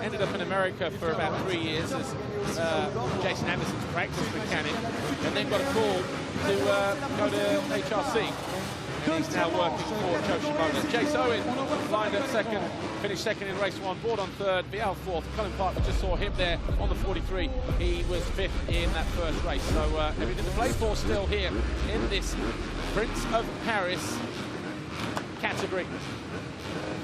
ended up in America for about 3 years as Jason Anderson's practice mechanic, and then got a call to go to HRC. And he's now working for Joe Shimoda. Jace Owen lined at second, finished second in race 1, Bourdon third, Vial fourth. Cullen Park, we just saw him there on the 43. He was fifth in that first race. So everything to play for still here in this Prince of Paris category.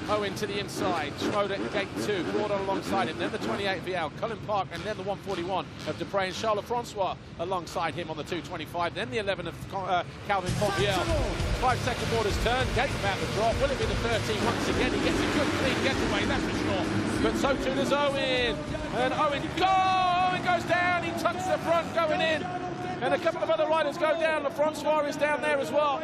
Owen to the inside, Shimoda in gate 2, Bourdon alongside him, then the 28 Vial, Cullen Park, and then the 141 of Dupre and Charles Francois alongside him on the 225, then the 11 of Calvin Fonvielle. 5-second borders turn, gate about to drop. Will it be the 13 once again? He gets a good clean getaway, that's for sure. But so too does Owen. And Owen goes down, he tucks the front going in. And a couple of other riders go down. Francois is down there as well.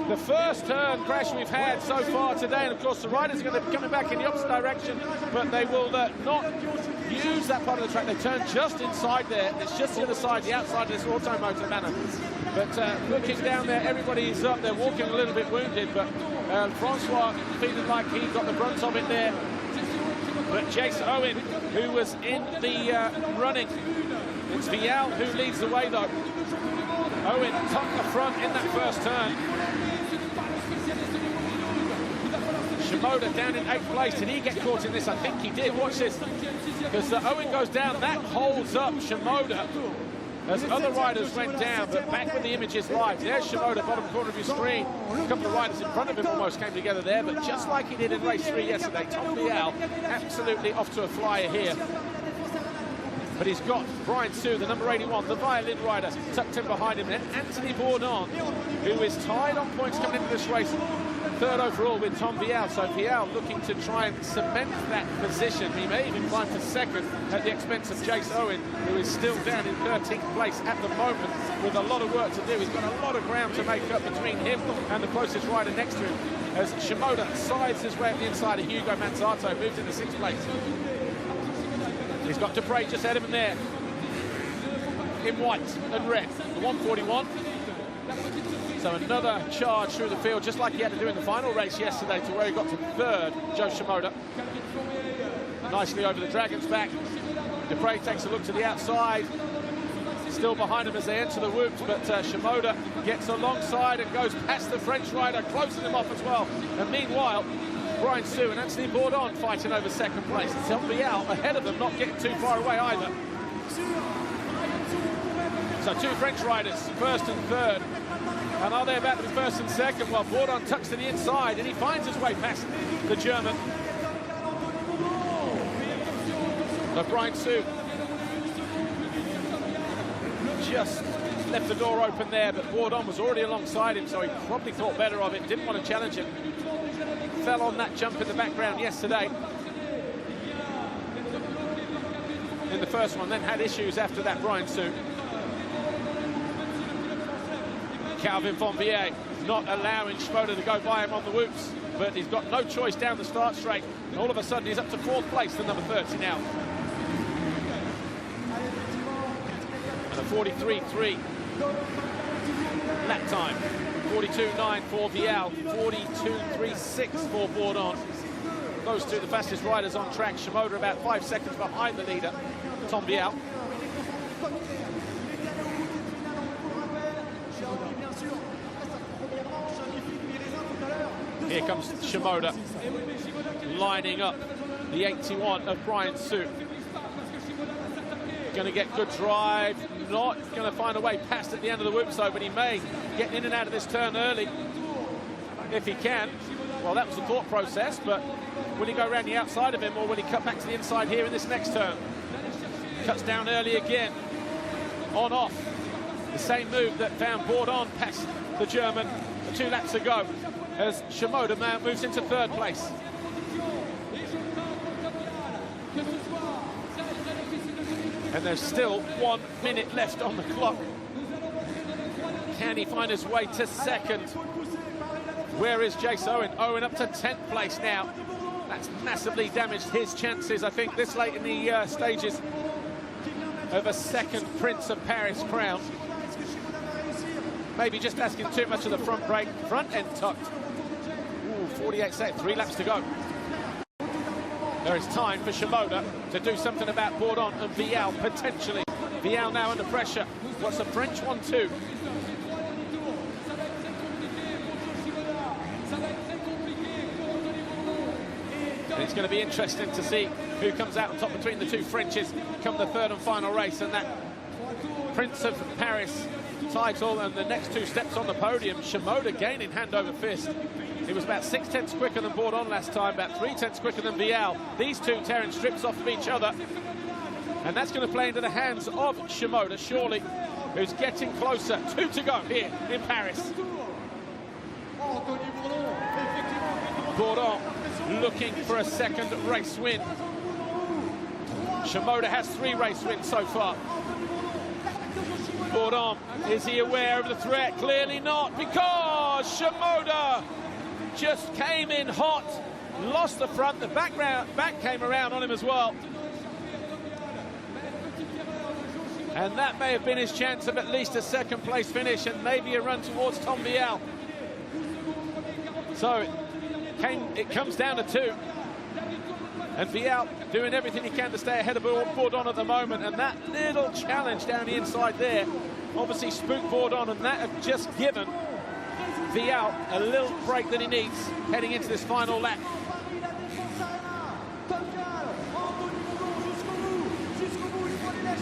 The first turn crash we've had so far today, and of course the riders are going to be coming back in the opposite direction, but they will not use that part of the track. They turn just inside there. It's just the other side, the outside of this automotor manor. But looking down there, everybody is up. They're walking a little bit wounded, but Francois feeling like he got the brunt of it there. But Jason Owen, who was in the running, it's Vial who leads the way though. Owen tucked the front in that first turn. Shimoda down in 8th place. Did he get caught in this? I think he did. Watch this. Because Owen goes down. That holds up Shimoda as other riders went down. But back with the images live. There's Shimoda, bottom corner of your screen. A couple of riders in front of him almost came together there. But just like he did in race 3 yesterday, Tom Vial absolutely off to a flyer here. But he's got Brian Sue, the number 81, the violin rider, tucked in behind him. Then Anthony Bourdon, who is tied on points coming into this race, third overall with Tom Vial. So Vial looking to try and cement that position. He may even climb to second at the expense of Jace Owen, who is still down in 13th place at the moment with a lot of work to do. He's got a lot of ground to make up between him and the closest rider next to him, as Shimoda sides his way up the inside of Hugo Manzato, moves into 6th place. He's got Dupre just ahead of him there, in white and red, the 141. So another charge through the field, just like he had to do in the final race yesterday, to where he got to third, Joe Shimoda. Nicely over the Dragon's back. Dupre takes a look to the outside, still behind him as they enter the whoops, but Shimoda gets alongside and goes past the French rider, closing him off as well. And meanwhile, Brian Sue and Anthony Bourdon fighting over second place. Tom Vial ahead of them, not getting too far away either. So 2 French riders, first and third. And are they about to be first and second? Well, Bourdon tucks to the inside and he finds his way past the German. So Brian Sue just left the door open there, but Bourdon was already alongside him, so he probably thought better of it, didn't want to challenge him. Fell on that jump in the background yesterday in the first one, then had issues after that, Brian Sue. Calvin Fonvielle not allowing Shimoda to go by him on the whoops, but he's got no choice down the start straight, and all of a sudden he's up to 4th place, the number 30 now. And a 43.3 lap time. 42.9 for Vial, 42.36 for Bourdon. Those two the fastest riders on track. Shimoda about 5 seconds behind the leader, Tom Vial. Here comes Shimoda, lining up the 81 of Brian Sue. Going to get good drive, not going to find a way past at the end of the whoops though, but he may get in and out of this turn early if he can. Well, that was the thought process, but will he go around the outside of him, or will he cut back to the inside here in this next turn? Cuts down early again, on off. The same move that found Bourdon past the German 2 laps ago, as Shimoda now moves into 3rd place. And there's still 1 minute left on the clock. Can he find his way to second? Where is Jace Owen? Owen up to 10th place now. That's massively damaged his chances, I think, this late in the stages of a second Prince of Paris crown. Maybe just asking too much of the front brake. Front end tucked. Ooh, 48 seconds, 3 laps to go. There is time for Shimoda to do something about Bourdon and Vial, potentially. Vial now under pressure. What's a French 1-2? And it's going to be interesting to see who comes out on top between the two Frenches come the third and final race, and that Prince of Paris title and the next two steps on the podium. Shimoda gaining hand over fist. He was about 6/10 quicker than Bourdon last time, about 3/10 quicker than Vial. These two tearing strips off of each other. And that's going to play into the hands of Shimoda, surely, who's getting closer. 2 to go here in Paris. Bourdon looking for a second race win. Shimoda has 3 race wins so far. Bourdon, is he aware of the threat? Clearly not, because Shimoda just came in hot, lost the front, the back came around on him as well. And that may have been his chance of at least a second place finish and maybe a run towards Tom Vial. So it comes down to 2. And Vial doing everything he can to stay ahead of Bourdon at the moment. And that little challenge down the inside there obviously spooked Bourdon, and that had just given Vial a little break that he needs heading into this final lap.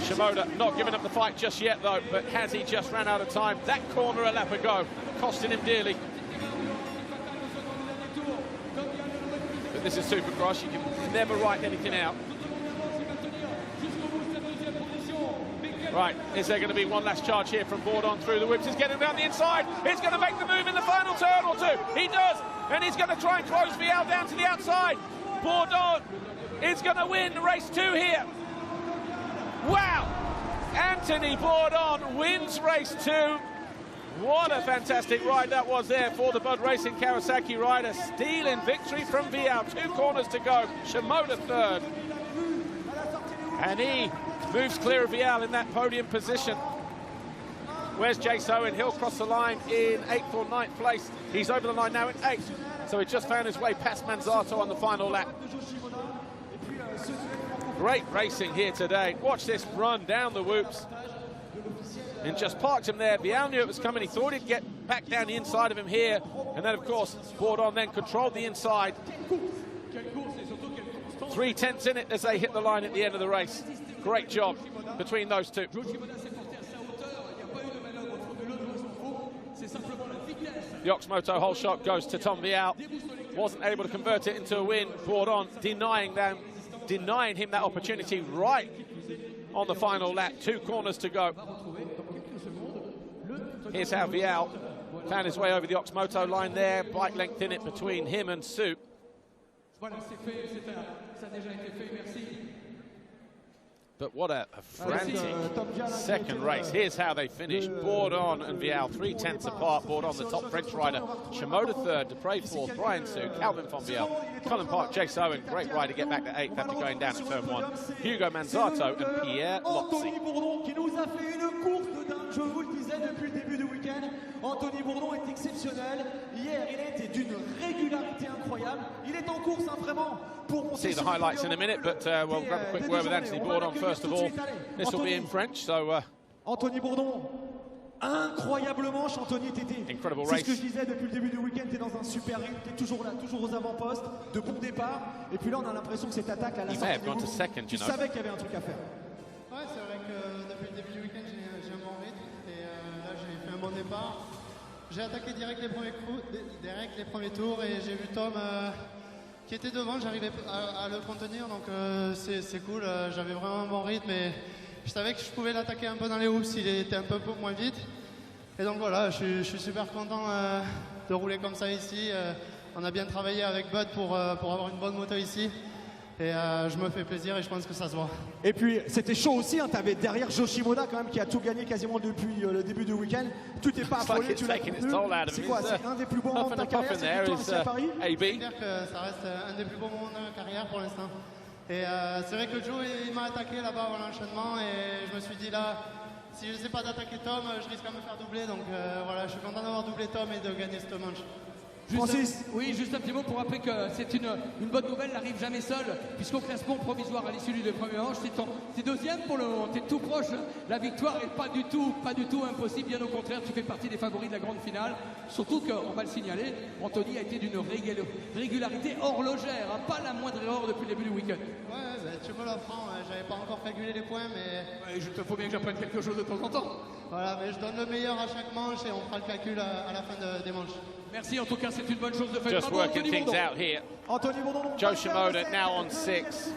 Shimoda not giving up the fight just yet, though, but has he just ran out of time? That corner a lap ago, costing him dearly. But this is Supercross, you can never write anything out. Right, is there going to be one last charge here from Bourdon through the whips? He's getting down the inside. He's going to make the move in the final turn or two. He does, and he's going to try and close Vial down to the outside. Bourdon is going to win race 2 here. Wow! Anthony Bourdon wins race 2. What a fantastic ride that was there for the Bud Racing Kawasaki rider. Stealing victory from Vial. 2 corners to go. Shimoda third. And he moves clear of Vial in that podium position. Where's Jace Owen? He'll cross the line in 8th or 9th place. He's over the line now in 8th. So he just found his way past Manzato on the final lap. Great racing here today. Watch this run down the whoops. And just parked him there. Vial knew it was coming. He thought he'd get back down the inside of him here. And then, of course, Bourdon then controlled the inside. 3/10 in it as they hit the line at the end of the race. Great job between those two. The Oxmoto whole shot goes to Tom Vial. Wasn't able to convert it into a win. Bourdon denying him that opportunity right on the final lap. 2 corners to go. Here's how Vial found his way over the Oxmoto line there. Bike length in it between him and Soup. But what a frantic second race. Here's how they finished. Bourdon and Vial 3/10 apart. Bourdon, the top French rider. Shimoda third, Dupre fourth, Brian Sue, Calvin Fonvielle, Colin Park, Jace Owen. Great ride to get back to 8th after going down at turn 1. Hugo Manzato and Pierre Lotzi. Je vous le disais depuis le début du week-end, Anthony Bourdon est exceptionnel. Hier, il était d'une régularité incroyable. Il est en course, hein, vraiment. See the highlights in a minute, but we'll grab a quick word with Anthony Bourdon first of all. This will be in French, so... Anthony Bourdon, incroyablement, Anthony, incredible c'est race. ce que je disais depuis le début du week-end, t'es dans un super rythme, t'es toujours là, toujours aux avant-postes, de bon départ. Et puis là, on a l'impression que cette attaque à la sortie, tu savais qu'il y avait un truc à faire. Ouais, c'est vrai que depuis le début du week-end, j'ai un bon rythme. Et là, j'ai fait un bon départ. J'ai attaqué direct les premiers tours et j'ai vu Tom qui était devant. J'arrivais à le contenir, donc c'est cool. J'avais vraiment un bon rythme et je savais que je pouvais l'attaquer un peu dans les hoops s'il était un peu moins vite. Et donc voilà, je suis super content de rouler comme ça ici. On a bien travaillé avec Bud pour avoir une bonne moto ici. Et je me fais plaisir et je pense que ça se voit. Et puis c'était chaud aussi, hein, tu avais derrière Yoshimoda quand même qui a tout gagné quasiment depuis le début du week-end. Tout est pas affolé, tu l'as contenu. C'est quoi, c'est un des plus bons moments de ta carrière, cette victoire ici à Paris? Je peux dire que ça reste un des plus beaux moments de ma carrière pour l'instant. Et c'est vrai que Joe il m'a attaqué là-bas à l'enchaînement et je me suis dit là, si je ne sais pas d'attaquer Tom, je risque à me faire doubler. Donc voilà, je suis content d'avoir doublé Tom et de gagner ce manche. Francis. Oui, juste un petit mot pour rappeler que c'est une bonne nouvelle, n'arrive jamais seul, puisqu'au classement provisoire à l'issue du premier manche, c'est deuxième pour le moment, t'es tout proche, la victoire est pas du tout impossible, bien au contraire, tu fais partie des favoris de la grande finale, surtout qu'on va le signaler, Anthony a été d'une régularité horlogère, hein, pas la moindre erreur depuis le début du week-end. Ouais, bah, tu me l'apprends, j'avais pas encore calculé les points, mais... Ouais, il faut bien que j'apprenne quelque chose de temps en temps. Voilà, mais je donne le meilleur à chaque manche et on fera le calcul à la fin des manches. Merci, en tout cas, c'est une bonne chose de faire. Just working things out here. Joe Shimoda now on 6.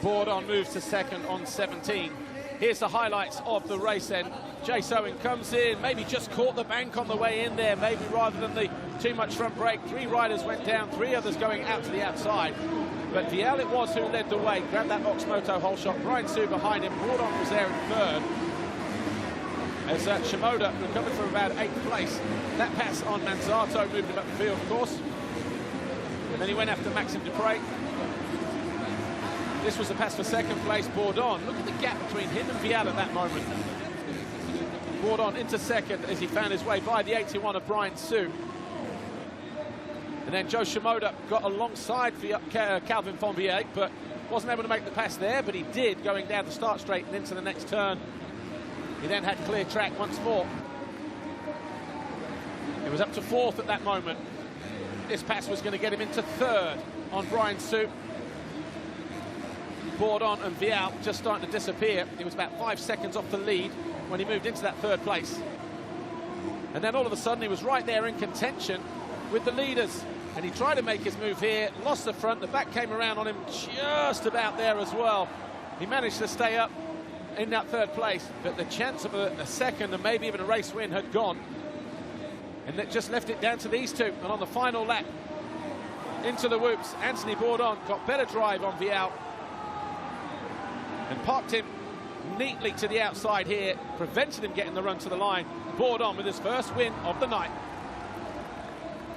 Bourdon moves to second on 17. Here's the highlights of the race then. Jace Owen comes in, maybe just caught the bank on the way in there, maybe rather than the too much front brake. 3 riders went down, 3 others going out to the outside. But Vial it was who led the way, grabbed that Oxmoto whole shot. Brian Sue behind him, Bourdon was there in third. As Shimoda recovered from about 8th place. That pass on Manzato moved him up the field, of course. And then he went after Maxime Dupre. This was the pass for 2nd place, Bourdon. Look at the gap between him and Vial at that moment. Bourdon into 2nd as he found his way by the 81 of Brian Sue. And then Joe Shimoda got alongside Calvin Fonvier, but wasn't able to make the pass there, but he did going down the start straight and into the next turn. He then had clear track once more. It was up to 4th at that moment. This pass was going to get him into 3rd on Brian Sue. Bourdon and Vial just starting to disappear. He was about 5 seconds off the lead when he moved into that 3rd place. And then all of a sudden he was right there in contention with the leaders. And he tried to make his move here, lost the front, the back came around on him just about there as well. He managed to stay up in that 3rd place, but the chance of a second and maybe even a race win had gone, and that just left it down to these two. And on the final lap into the whoops, Anthony Bourdon got better drive on Vial and parked him neatly to the outside here, prevented him getting the run to the line. Bourdon with his first win of the night.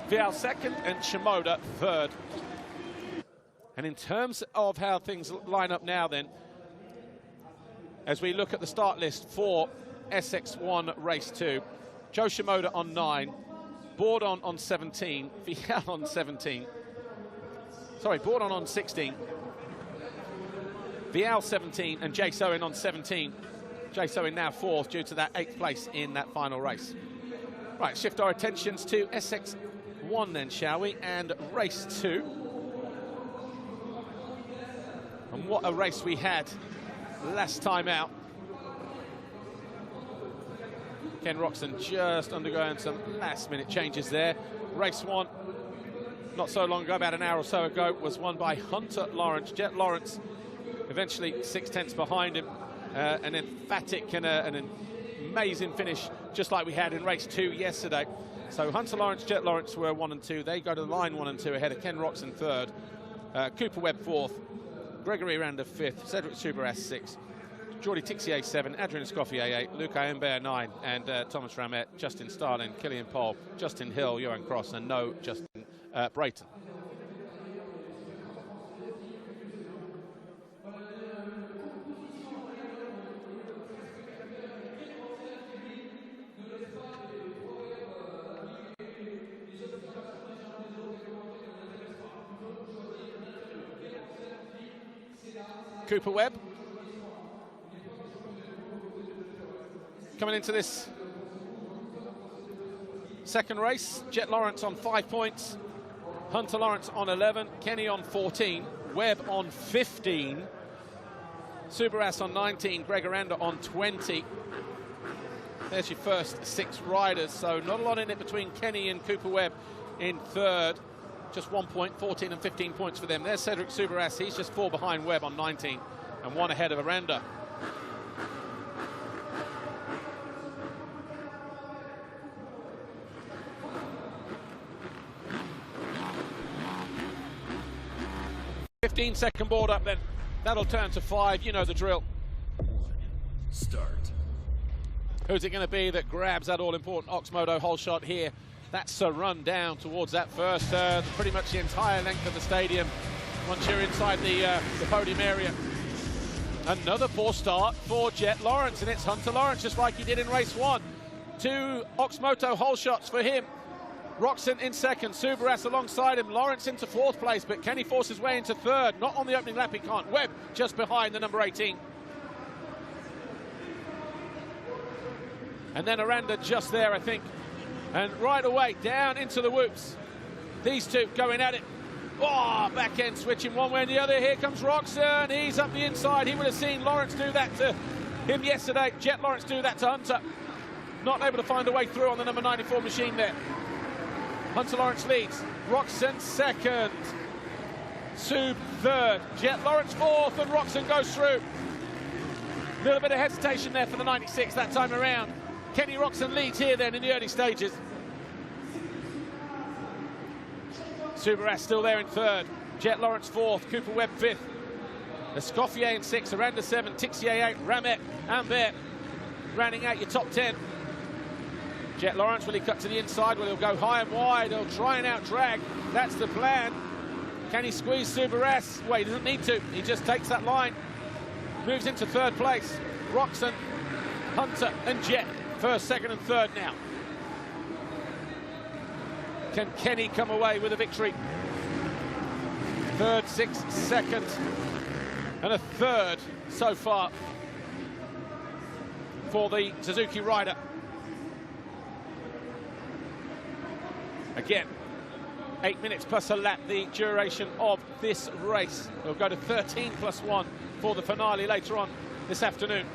Vial 2nd and Shimoda 3rd. And in terms of how things line up now then, as we look at the start list for SX1 Race 2, Joe Shimoda on 9, Bourdon on 17, Vial on 17. Sorry, Bourdon on 16, Vial 17, and Jace Owen on 17. Jace Owen now 4th due to that 8th place in that final race. Right, shift our attentions to SX1 then, shall we? And Race 2. And what a race we had last time out. Ken Roxon just undergoing some last-minute changes there. Race 1, not so long ago, about an hour or so ago, was won by Hunter Lawrence. Jet Lawrence eventually 6/10 behind him. An emphatic and an amazing finish, just like we had in Race 2 yesterday. So Hunter Lawrence, Jet Lawrence were 1 and 2. They go to the line 1 and 2 ahead of Ken Roxon 3rd. Cooper Webb 4th. Gregory Randa 5th, Cedric Subaras 6th, Jordi Tixier 7, Adrian Escoffier 8, Luca Embert 9, and Thomas Ramette, Justin Starling, Killian Pohl, Justin Hill, Johan Cross, and no Justin Brayton. Cooper Webb coming into this second race. Jet Lawrence on 5 points, Hunter Lawrence on 11, Kenny on 14, Webb on 15, Subaras on 19, Greg Aranda on 20. There's your first 6 riders, so not a lot in it between Kenny and Cooper Webb in 3rd. Just 1 point, 14 and 15 points for them. There's Cedric Subaras. He's just 4 behind Webb on 19 and 1 ahead of Aranda. .15-second board up then. That'll turn to 5. You know the drill. Start. Who's it going to be that grabs that all-important Oxmoto whole shot here? That's a run down towards that first turn, pretty much the entire length of the stadium once you're inside the podium area. Another poor start for Jet Lawrence, and it's Hunter Lawrence, just like he did in race 1. 2 Oxmoto whole shots for him. Roczen in second, Supercross alongside him, Lawrence into fourth place, but can he force his way into third? Not on the opening lap, he can't. Webb just behind the number 18. And then Aranda just there, I think. And right away, down into the whoops. These two going at it. Oh, back end switching one way and the other. Here comes Roczen. He's up the inside. He would have seen Lawrence do that to him yesterday. Jet Lawrence do that to Hunter. Not able to find a way through on the number 94 machine there. Hunter Lawrence leads. Roczen second. Sub third. Jet Lawrence fourth, and Roczen goes through. A little bit of hesitation there for the 96 that time around. Kenny Roczen leads here then in the early stages. Supercross still there in third. Jet Lawrence fourth. Cooper Webb fifth. Escoffier in sixth. Aranda seven. Tixier eight. Ramet. Ambert rounding out your top 10. Jet Lawrence, will he cut to the inside? Will he go high and wide? He'll try and out-drag. That's the plan. Can he squeeze Supercross? Well, he doesn't need to. He just takes that line. Moves into third place. Roczen, Hunter and Jet. First, second and third now. Can Kenny come away with a victory? Third, sixth, second, and a third so far for the Suzuki rider. Again, 8 minutes plus a lap, the duration of this race. We'll go to 13 plus 1 for the finale later on this afternoon.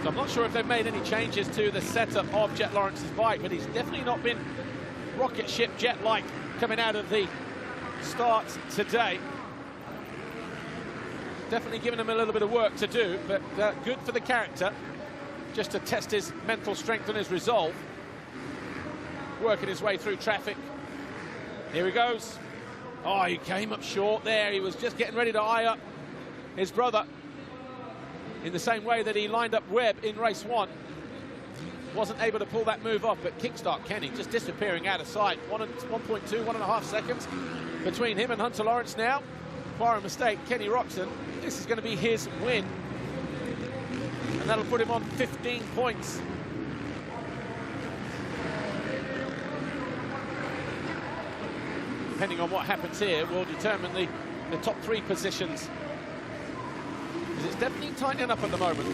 So I'm not sure if they've made any changes to the setup of Jet Lawrence's bike, but he's definitely not been rocket ship jet-like coming out of the starts today. Definitely giving him a little bit of work to do, but good for the character, just to test his mental strength and his resolve. Working his way through traffic. Here he goes. Oh, he came up short there. He was just getting ready to eye up his brother in the same way that he lined up Webb in race one. Wasn't able to pull that move off, but kickstart Kenny just disappearing out of sight. 1.5 seconds between him and Hunter Lawrence now. Far a mistake, Kenny Roczen. This is going to be his win. And that'll put him on 15 points. Depending on what happens here, will determine the top three positions. Because it's definitely tightening up at the moment.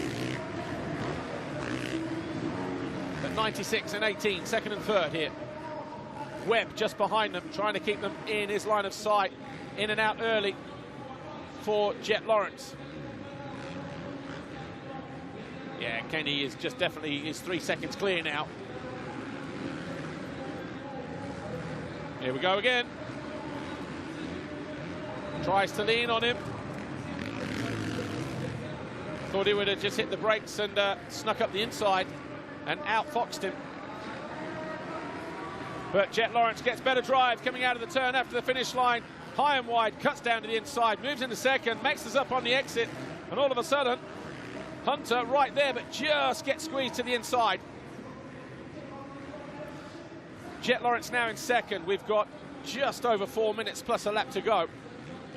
But 96 and 18, second and third here. Webb just behind them, trying to keep them in his line of sight. In and out early for Jet Lawrence. Yeah, Kenny is just definitely, he's 3 seconds clear now. Here we go again. Tries to lean on him. Thought he would have just hit the brakes and snuck up the inside and outfoxed him. But Jet Lawrence gets better drive coming out of the turn after the finish line. High and wide, cuts down to the inside, moves into second, makes us up on the exit, and all of a sudden, Hunter right there, but just gets squeezed to the inside. Jet Lawrence now in second. We've got just over 4 minutes plus a lap to go.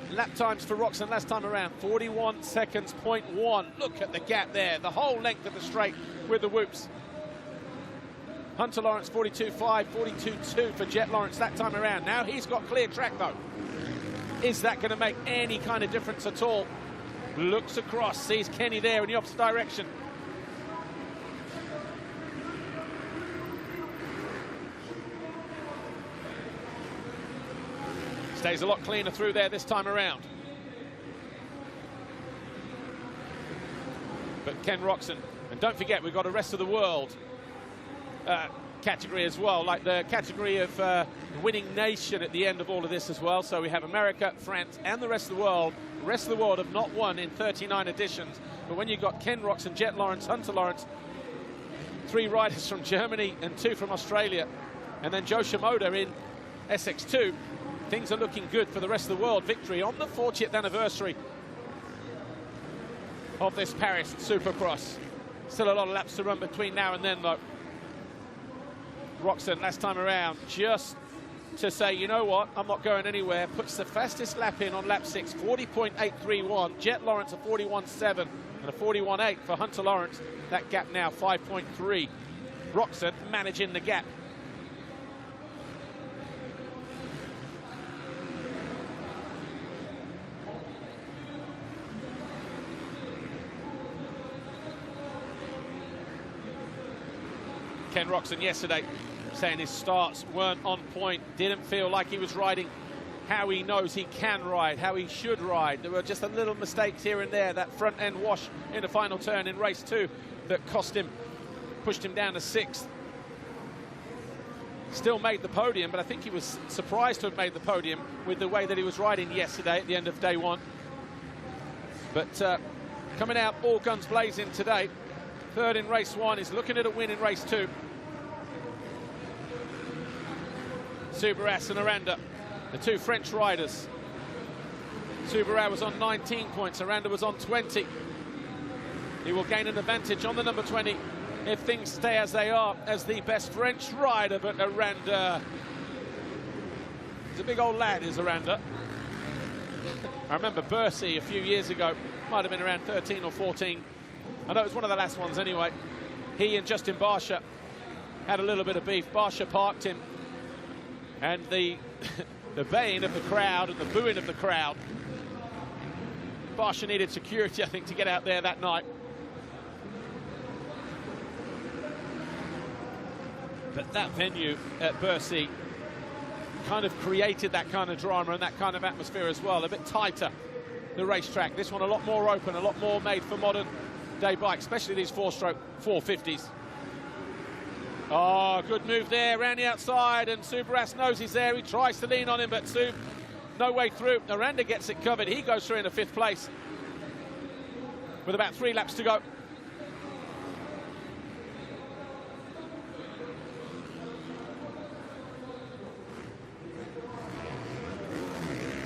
Lap times for Roczen last time around, 41 seconds, 0.1. Look at the gap there, the whole length of the straight with the whoops. Hunter Lawrence 42.5, 42.2 for Jet Lawrence that time around. Now he's got clear track though. Is that going to make any kind of difference at all? Looks across, sees Kenny there in the opposite direction. Stays a lot cleaner through there this time around. But Ken Roczen, and don't forget we've got a rest of the world category as well, like the category of winning nation at the end of all of this as well. So we have America, France, and the rest of the world. The rest of the world have not won in 39 editions. But when you've got Ken Roczen, Jet Lawrence, Hunter Lawrence, 3 riders from Germany and 2 from Australia, and then Joe Shimoda in SX2, things are looking good for the rest of the world. Victory on the 40th anniversary of this Paris Supercross. Still a lot of laps to run between now and then though. Roczen last time around just to say, you know what, I'm not going anywhere, puts the fastest lap in on lap 6, 40.831. Jet Lawrence a 41.7. and a 41.8 for Hunter Lawrence. That gap now 5.3. Roczen managing the gap. Ken Roczen yesterday saying his starts weren't on point, didn't feel like he was riding how he knows he can ride, how he should ride. There were just a little mistakes here and there. That front end wash in the final turn in race 2 that cost him, pushed him down to 6th. Still made the podium, but I think he was surprised to have made the podium with the way that he was riding yesterday at the end of day 1. But coming out all guns blazing today. 3rd in race 1, is looking at a win in race 2. Subras and Aranda, the 2 French riders. Subras was on 19 points, Aranda was on 20. He will gain an advantage on the number 20 if things stay as they are as the best French rider, but Aranda, he's a big old lad, is Aranda. I remember Bercy a few years ago, might have been around 13 or 14. I know it was one of the last ones anyway. He and Justin Barsha had a little bit of beef. Barsha parked him, and the baying of the crowd and the booing of the crowd. Barsha needed security, I think, to get out there that night. But that venue at Bercy kind of created that kind of drama and that kind of atmosphere as well. A bit tighter, the racetrack. This one a lot more open, a lot more made for modern day bikes, especially these 4-stroke 450s. Oh, good move there, around the outside, and Subras knows he's there. He tries to lean on him, but Sub, no way through. Aranda gets it covered. He goes through in the 5th place with about 3 laps to go.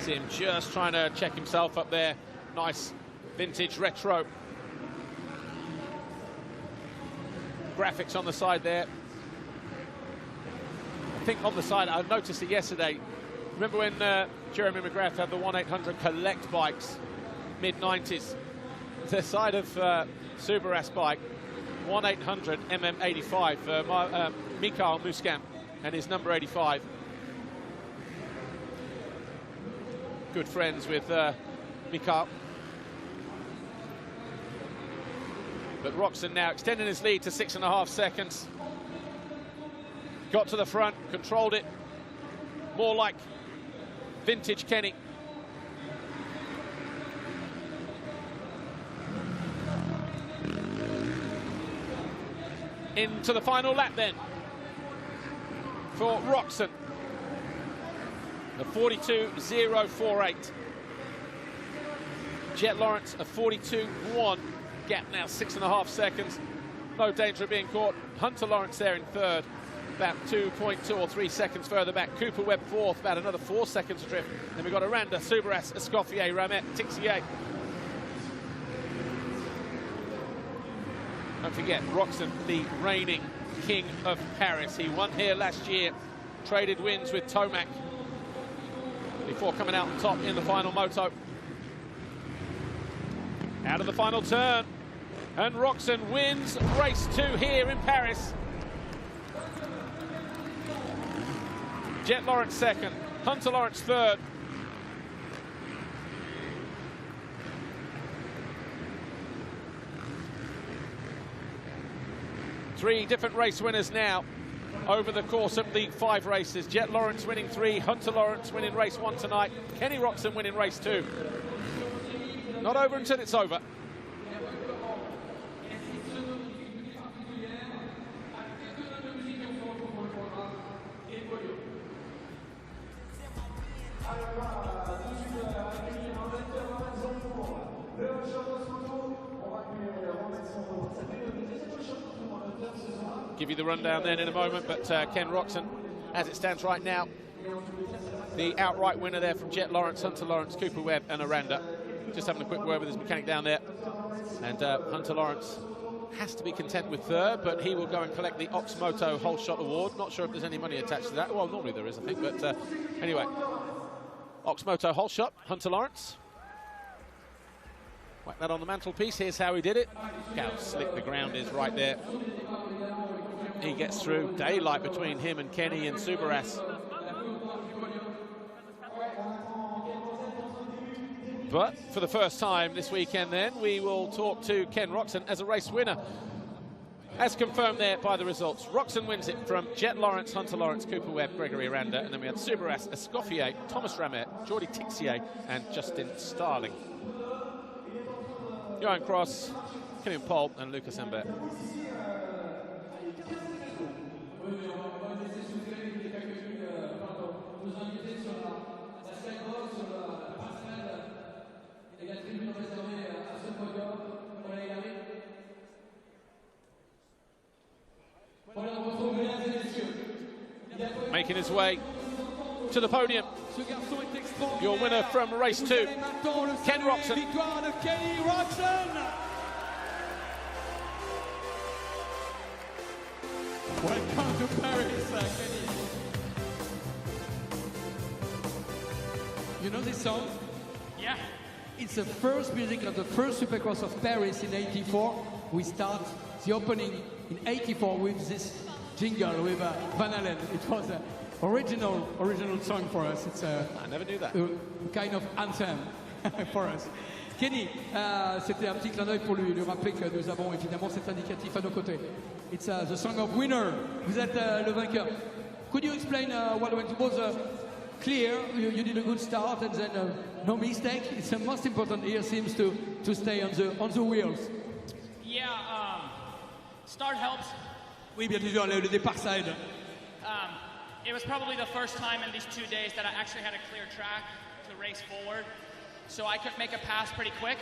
See him just trying to check himself up there. Nice vintage retro graphics on the side there. I think on the side, I noticed it yesterday. Remember when Jeremy McGrath had the 1-800 Collect bikes, mid-90s? The side of Subras bike, 1-800 MM85 for Mikhail Muscan and his number 85. Good friends with Mikhail. But Roczen now extending his lead to 6.5 seconds. Got to the front, controlled it. More like vintage Kenny. Into the final lap then for Roczen. The 42.048. Jet Lawrence a 42.1. Gap now 6.5 seconds. No danger of being caught. Hunter Lawrence there in 3rd, about 2.2 or 3 seconds further back. Cooper Webb 4th, about another 4 seconds adrift. Then we've got Aranda, Subras, Escoffier, Ramet, Tixier. Don't forget, Roczen, the reigning king of Paris. He won here last year, traded wins with Tomac before coming out on top in the final moto. Out of the final turn, and Roczen wins race 2 here in Paris. Jet Lawrence 2nd, Hunter Lawrence 3rd. Three different race winners now over the course of the 5 races. Jet Lawrence winning 3, Hunter Lawrence winning race 1 tonight, Kenny Roczen winning race 2. Not over until it's over. Give you the rundown then in a moment, but Ken Roczen, as it stands right now, the outright winner there from Jet Lawrence, Hunter Lawrence, Cooper Webb and Aranda. Just having a quick word with his mechanic down there. And Hunter Lawrence has to be content with 3rd, but he will go and collect the Oxmoto Whole Shot Award. Not sure if there's any money attached to that. Well, normally there is, I think, but anyway. Oxmoto Whole Shot, Hunter Lawrence. Whack that on the mantelpiece. Here's how he did it. Look how slick the ground is right there. He gets through. Daylight between him and Kenny and Subaras. But for the first time this weekend then, we will talk to Ken Roczen as a race winner. As confirmed there by the results, Roczen wins it from Jet Lawrence, Hunter Lawrence, Cooper Webb, Gregory Aranda, and then we had Subaras, Escoffier, Thomas Ramet, Jordi Tixier, and Justin Starling. Johan Cross, Kevin Pohl, and Lucas Ambert. Making his way to the podium, your winner from race 2, Ken Roczen. Welcome to Paris, Kenny. You know this song? Yeah. It's the first music of the first Supercross of Paris in '84. We start the opening in '84 with this jingle with Van Halen. It was an original song for us. It's I never knew that. A kind of anthem for us. Kenny, c'était un petit clin d'œil pour lui rappeler que nous avons évidemment cet indicatif à nos côtés. It's the song of winner. Vous êtes le vainqueur. Could you explain what went? It was clear. You did a good start and then no mistake. It's the most important here seems to stay on the wheels. Yeah, start helps. Oui, bien sûr, le départ ça aide. It was probably the first time in these 2 days that I actually had a clear track to race forward. So I could make a pass pretty quick.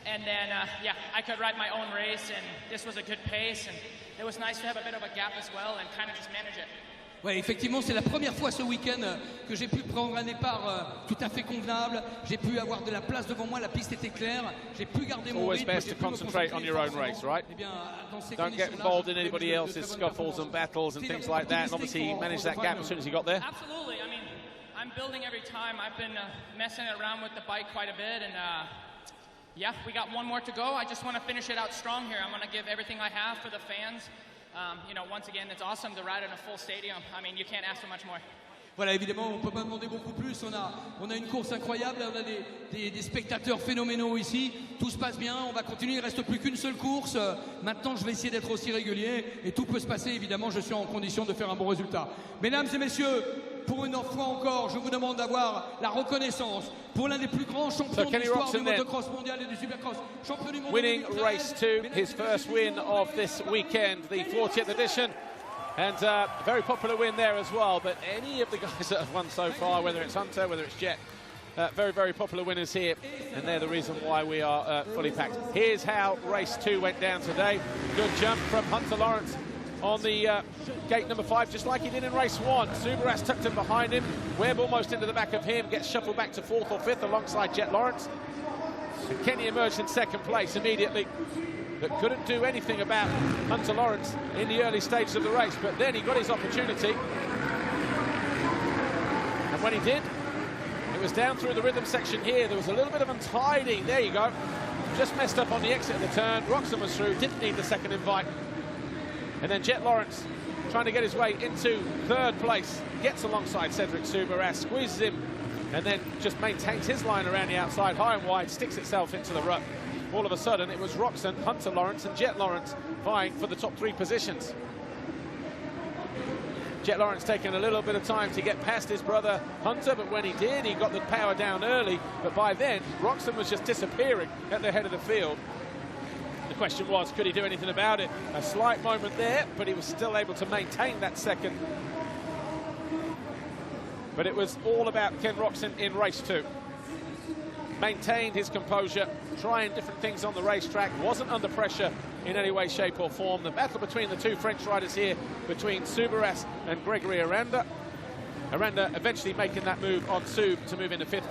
And then, yeah, I could ride my own race, and this was a good pace. And it was nice to have a bit of a gap as well and kind of just manage it. Ouais, effectivement, c'est la première fois ce week-end que j'ai pu prendre un départ tout à fait convenable. J'ai pu avoir de la place devant moi, la piste était claire. J'ai pu garder mon rythme. Always best to concentrate on your own race, right? Don't get involved in anybody else's scuffles and battles and things like that. And obviously, he managed that gap as soon as he got there. Absolutely. I mean, I'm building every time. I've been messing around with the bike quite a bit, and yeah, we got one more to go. I just want to finish it out strong here. I'm going to give everything I have for the fans. You know, once again, it's awesome to ride in a full stadium. I mean, you can't ask for much more. Voilà, évidemment, on ne peut pas demander beaucoup plus. On a une course incroyable, on a des spectateurs phénoménaux ici. Tout se passe bien, on va continuer, il ne reste plus qu'une seule course. Maintenant, je vais essayer d'être aussi régulier et tout peut se passer. Évidemment, je suis en condition de faire un bon résultat. Mesdames et messieurs, pour une fois encore, je vous demande d'avoir la reconnaissance pour l'un des plus grands champions de l'histoire du motocross mondial et du supercross. Champion du monde. Winning race 2, his first win of this weekend, the 40th edition. And a very popular win there as well. But any of the guys that have won so far, whether it's Hunter, whether it's Jet, very, very popular winners here. And they're the reason why we are fully packed. Here's how race 2 went down today. Good jump from Hunter Lawrence on the gate number 5, just like he did in race 1. Subaras tucked in behind him. Webb almost into the back of him, gets shuffled back to 4th or 5th alongside Jet Lawrence. And Kenny emerged in 2nd place immediately, but couldn't do anything about Hunter Lawrence in the early stages of the race. But then he got his opportunity. And when he did, it was down through the rhythm section here. There was a little bit of untidy. There you go. Just messed up on the exit of the turn. Roczen was through, didn't need the second invite. And then Jet Lawrence trying to get his way into 3rd place. Gets alongside Cedric Subaras, squeezes him, and then just maintains his line around the outside, high and wide, sticks itself into the rut. All of a sudden, it was Roczen, Hunter Lawrence, and Jet Lawrence vying for the top 3 positions. Jet Lawrence taking a little bit of time to get past his brother Hunter, but when he did, he got the power down early. But by then, Roczen was just disappearing at the head of the field. The question was, could he do anything about it? A slight moment there, but he was still able to maintain that second. But it was all about Ken Roczen in race 2. Maintained his composure, trying different things on the racetrack, wasn't under pressure in any way, shape or form. The battle between the 2 French riders here, between Subaras and Gregory Aranda. Aranda eventually making that move on Sub to move into 5th